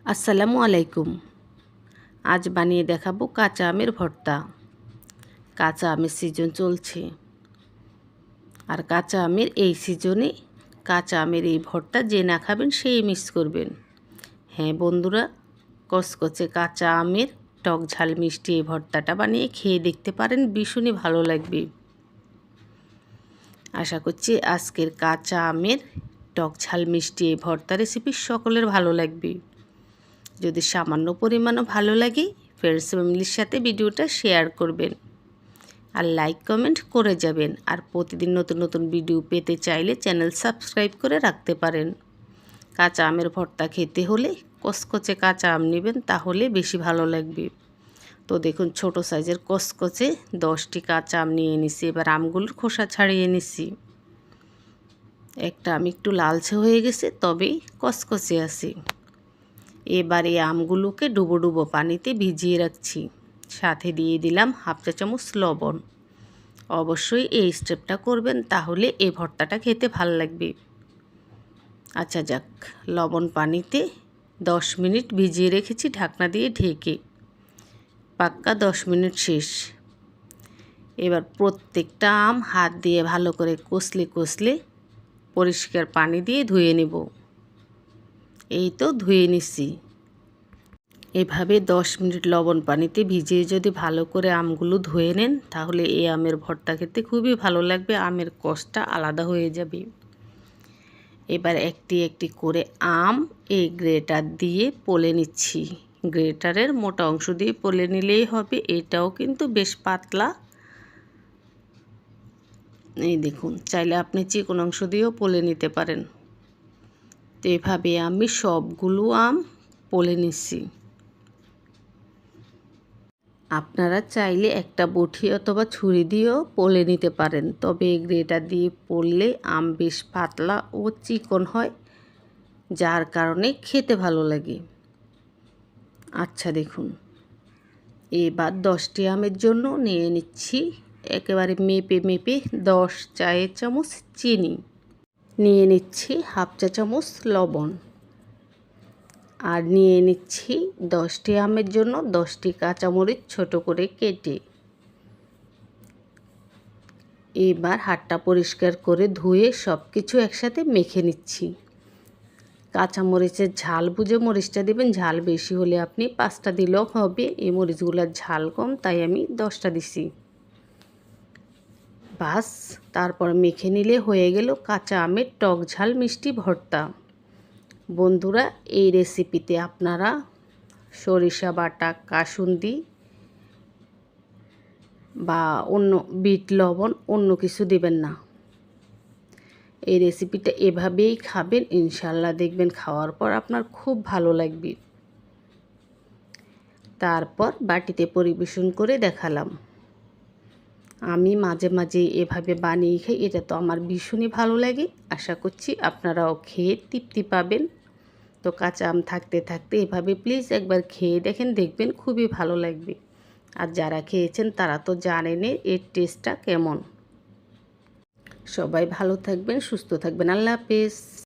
আসসালামু আলাইকুম। আজ বানিয়ে দেখাবো কাঁচা আমের ভর্তা। কাঁচা আমের সিজন চলছে, আর কাঁচা আমের এই সিজনে কাঁচা আমের এই ভর্তা যে না খাবেন সেই মিস করবেন। হ্যাঁ বন্ধুরা, কচকচে কাঁচা আমের টক ঝাল মিষ্টি এই ভর্তাটা বানিয়ে খেয়ে দেখতে পারেন, ভীষণই ভালো লাগবে। আশা করছি আজকের কাঁচা আমের টক ঝাল মিষ্টি এই ভর্তা রেসিপি সকলের ভালো লাগবে। যদি সামান্য পরিমাণও ভালো লাগে, ফ্রেন্ডস ফ্যামিলির সাথে ভিডিওটা শেয়ার করবেন আর লাইক কমেন্ট করে যাবেন। আর প্রতিদিন নতুন নতুন ভিডিও পেতে চাইলে চ্যানেল সাবস্ক্রাইব করে রাখতে পারেন। কাঁচা আমের ভর্তা খেতে হলে কচকচে কাঁচা আম নেবেন, তাহলে বেশি ভালো লাগবে। তো দেখুন, ছোট সাইজের কচকচে 10টি কাঁচা আম নিয়ে নিছি। এবার আমগুলোর খোসা ছাড়িয়ে নিছি। একটা আম একটু লালচে হয়ে গেছে, তবেই কচকচে আছে। এবার এই আমগুলোকে ডুবো ডুবো পানিতে ভিজিয়ে রাখছি। সাথে দিয়ে দিলাম হাফ চা চামচ লবণ। অবশ্যই এই স্টেপটা করবেন, তাহলে এই ভর্তাটা খেতে ভাল লাগবে। আচ্ছা যাক, লবণ পানিতে 10 মিনিট ভিজিয়ে রেখেছি ঢাকনা দিয়ে ঢেকে। পাক্কা 10 মিনিট শেষ। এবার প্রত্যেকটা আম হাত দিয়ে ভালো করে কষলে কষলে পরিষ্কার পানি দিয়ে ধুয়ে নেব। এই তো ধুয়ে নিচ্ছি। এভাবে 10 মিনিট লবণ পানিতে ভিজিয়ে যদি ভালো করে আমগুলো ধুয়ে নেন, তাহলে এই আমের ভর্তা খেতে খুবই ভালো লাগবে। আমের কষটা আলাদা হয়ে যাবে। এবার একটি একটি করে আম এই গ্রেটার দিয়ে পলে নিচ্ছি। গ্রেটারের মোটা অংশ দিয়ে পলে নিলেই হবে। এটাও কিন্তু বেশ পাতলা। এই দেখুন, চাইলে আপনি চিকন অংশ দিয়েও পলে নিতে পারেন। তো এভাবে আমি সবগুলো আম পলে নিচ্ছি। আপনারা চাইলে একটা বটি অথবা ছুরি দিয়েও পলে নিতে পারেন, তবে গ্রেটার দিয়ে পড়লে আম বেশ পাতলা ও চিকন হয়, যার কারণে খেতে ভালো লাগে। আচ্ছা দেখুন, এবার 10টি আমের জন্য নিয়ে নিচ্ছি একেবারে মেপে মেপে 10 চায়ের চামচ চিনি, নিয়ে নিচ্ছি হাফ চা চামচ লবণ, আর নিয়ে নিচ্ছি 10টি আমের জন্য 10টি কাঁচামরিচ ছোট করে কেটে। এবার হাতটা পরিষ্কার করে ধুয়ে সব কিছু একসাথে মেখে নিচ্ছি। কাঁচামরিচের ঝাল বুঝে মরিচটা দেবেন। ঝাল বেশি হলে আপনি 5টা দিলেও হবে। এই মরিচগুলোর ঝাল কম, তাই আমি 10টা দিছি। বাস, তারপর মেখে নিলে হয়ে গেল কাঁচা আমের টক ঝাল মিষ্টি ভর্তা। বন্ধুরা, এই রেসিপিতে আপনারা সরিষা বাটা, কাসুন্দি বা অন্য বিট লবণ অন্য কিছু দিবেন না। এই রেসিপিটা এভাবেই খাবেন, ইনশাল্লাহ দেখবেন খাওয়ার পর আপনার খুব ভালো লাগবে। তারপর বাটিতে পরিবেশন করে দেখালাম। আমি মাঝে মাঝে এভাবে বানিয়ে খাই, এটা তো আমার ভীষণই ভালো লাগে। আশা করছি আপনারাও খেয়ে তৃপ্তি পাবেন। তো কাঁচা আম থাকতে থাকতে এভাবে প্লিজ একবার খেয়ে দেখেন, দেখবেন খুবই ভালো লাগবে। আর যারা খেয়েছেন তারা তো জানেনই এর টেস্টটা কেমন। সবাই ভালো থাকবেন, সুস্থ থাকবেন। আল্লাহ হাফেজ।